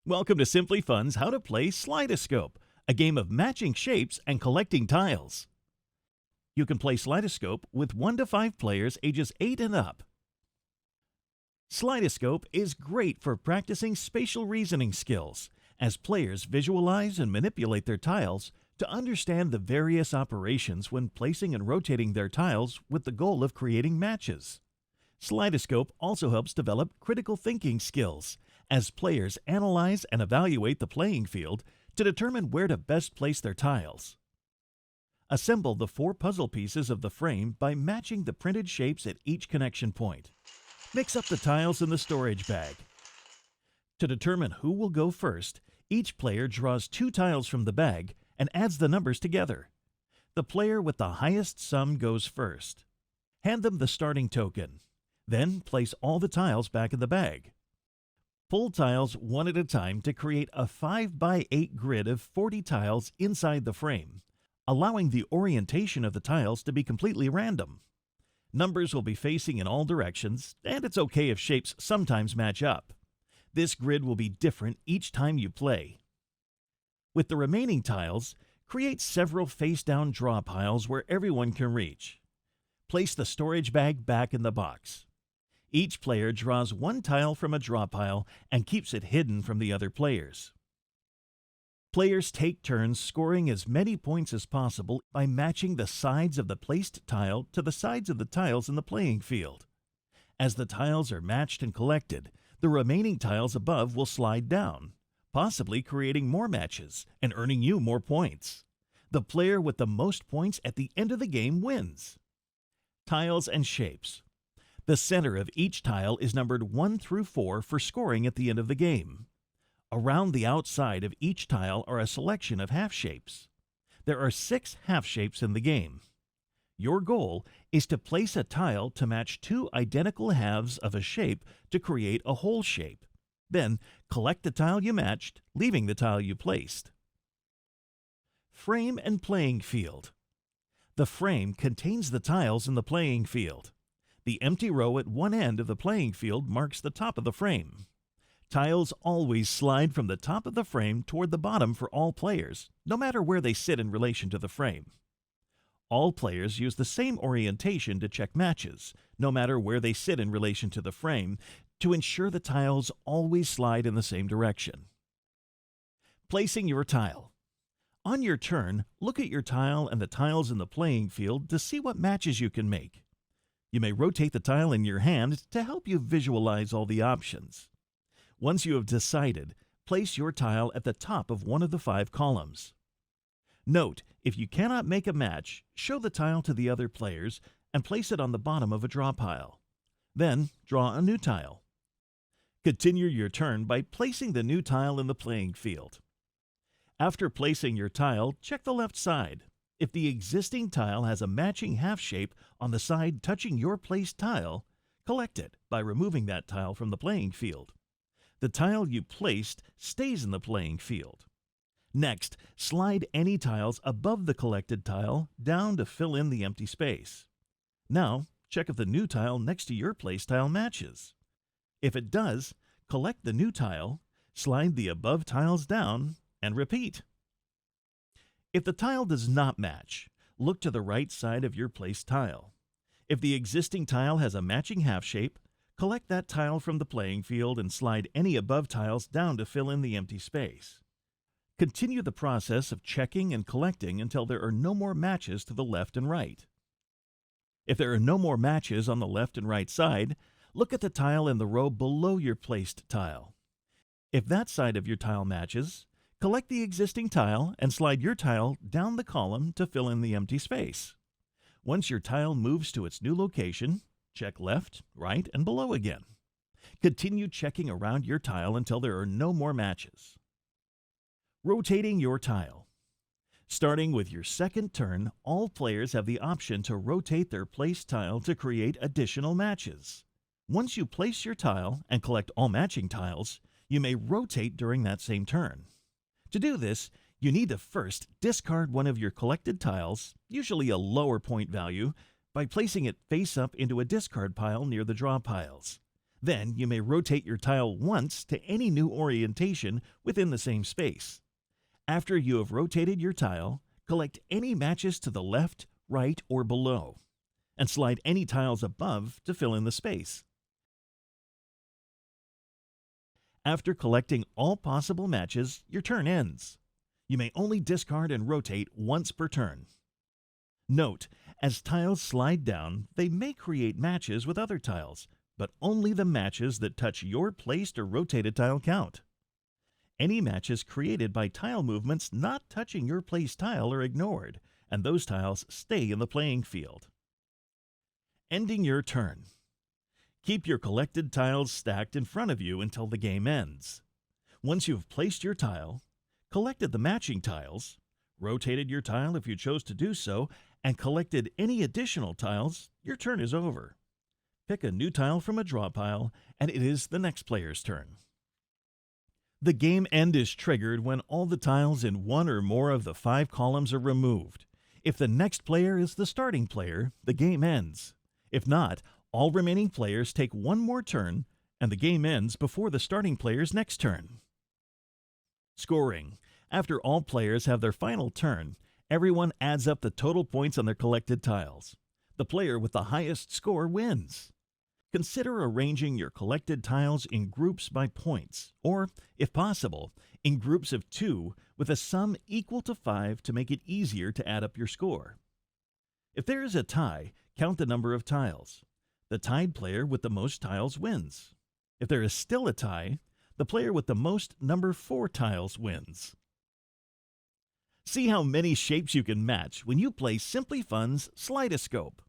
Welcome to Simply Fun's How to Play SlideAscope, a game of matching shapes and collecting tiles. You can play SlideAscope with 1 to 5 players ages 8 and up. SlideAscope is great for practicing spatial reasoning skills as players visualize and manipulate their tiles to understand the various operations when placing and rotating their tiles with the goal of creating matches. SlideAscope also helps develop critical thinking skills as players analyze and evaluate the playing field to determine where to best place their tiles. Assemble the 4 puzzle pieces of the frame by matching the printed shapes at each connection point. Mix up the tiles in the storage bag. To determine who will go first, each player draws 2 tiles from the bag and adds the numbers together. The player with the highest sum goes first. Hand them the starting token. Then place all the tiles back in the bag. Pull tiles one at a time to create a 5x8 grid of 40 tiles inside the frame, allowing the orientation of the tiles to be completely random. Numbers will be facing in all directions, and it's okay if shapes sometimes match up. This grid will be different each time you play. With the remaining tiles, create several face-down draw piles where everyone can reach. Place the storage bag back in the box. Each player draws 1 tile from a draw pile and keeps it hidden from the other players. Players take turns scoring as many points as possible by matching the sides of the placed tile to the sides of the tiles in the playing field. As the tiles are matched and collected, the remaining tiles above will slide down, possibly creating more matches and earning you more points. The player with the most points at the end of the game wins. Tiles and shapes. The center of each tile is numbered 1 through 4 for scoring at the end of the game. Around the outside of each tile are a selection of half shapes. There are 6 half shapes in the game. Your goal is to place a tile to match 2 identical halves of a shape to create a whole shape. Then collect the tile you matched, leaving the tile you placed. Frame and playing field. The frame contains the tiles in the playing field. The empty row at one end of the playing field marks the top of the frame. Tiles always slide from the top of the frame toward the bottom for all players, no matter where they sit in relation to the frame. All players use the same orientation to check matches, no matter where they sit in relation to the frame, to ensure the tiles always slide in the same direction. Placing your tile. On your turn, look at your tile and the tiles in the playing field to see what matches you can make. You may rotate the tile in your hand to help you visualize all the options. Once you have decided, place your tile at the top of one of the 5 columns. Note, if you cannot make a match, show the tile to the other players and place it on the bottom of a draw pile. Then, draw a new tile. Continue your turn by placing the new tile in the playing field. After placing your tile, check the left side. If the existing tile has a matching half shape on the side touching your placed tile, collect it by removing that tile from the playing field. The tile you placed stays in the playing field. Next, slide any tiles above the collected tile down to fill in the empty space. Now, check if the new tile next to your placed tile matches. If it does, collect the new tile, slide the above tiles down, and repeat. If the tile does not match, look to the right side of your placed tile. If the existing tile has a matching half shape, collect that tile from the playing field and slide any above tiles down to fill in the empty space. Continue the process of checking and collecting until there are no more matches to the left and right. If there are no more matches on the left and right side, look at the tile in the row below your placed tile. If that side of your tile matches, collect the existing tile and slide your tile down the column to fill in the empty space. Once your tile moves to its new location, check left, right, and below again. Continue checking around your tile until there are no more matches. Rotating your tile. Starting with your second turn, all players have the option to rotate their placed tile to create additional matches. Once you place your tile and collect all matching tiles, you may rotate during that same turn. To do this, you need to first discard one of your collected tiles, usually a lower point value, by placing it face up into a discard pile near the draw piles. Then you may rotate your tile once to any new orientation within the same space. After you have rotated your tile, collect any matches to the left, right, or below, and slide any tiles above to fill in the space. After collecting all possible matches, your turn ends. You may only discard and rotate once per turn. Note, as tiles slide down, they may create matches with other tiles, but only the matches that touch your placed or rotated tile count. Any matches created by tile movements not touching your placed tile are ignored, and those tiles stay in the playing field. Ending your turn. Keep your collected tiles stacked in front of you until the game ends. Once you have placed your tile, collected the matching tiles, rotated your tile if you chose to do so, and collected any additional tiles, your turn is over. Pick a new tile from a draw pile, and it is the next player's turn. The game end is triggered when all the tiles in one or more of the 5 columns are removed. If the next player is the starting player, the game ends. If not, all remaining players take one more turn, and the game ends before the starting player's next turn. Scoring. After all players have their final turn, everyone adds up the total points on their collected tiles. The player with the highest score wins. Consider arranging your collected tiles in groups by points, or, if possible, in groups of 2 with a sum equal to 5 to make it easier to add up your score. If there is a tie, count the number of tiles. The tied player with the most tiles wins. If there is still a tie, the player with the most number 4 tiles wins. See how many shapes you can match when you play Simply Fun's SlideAscope.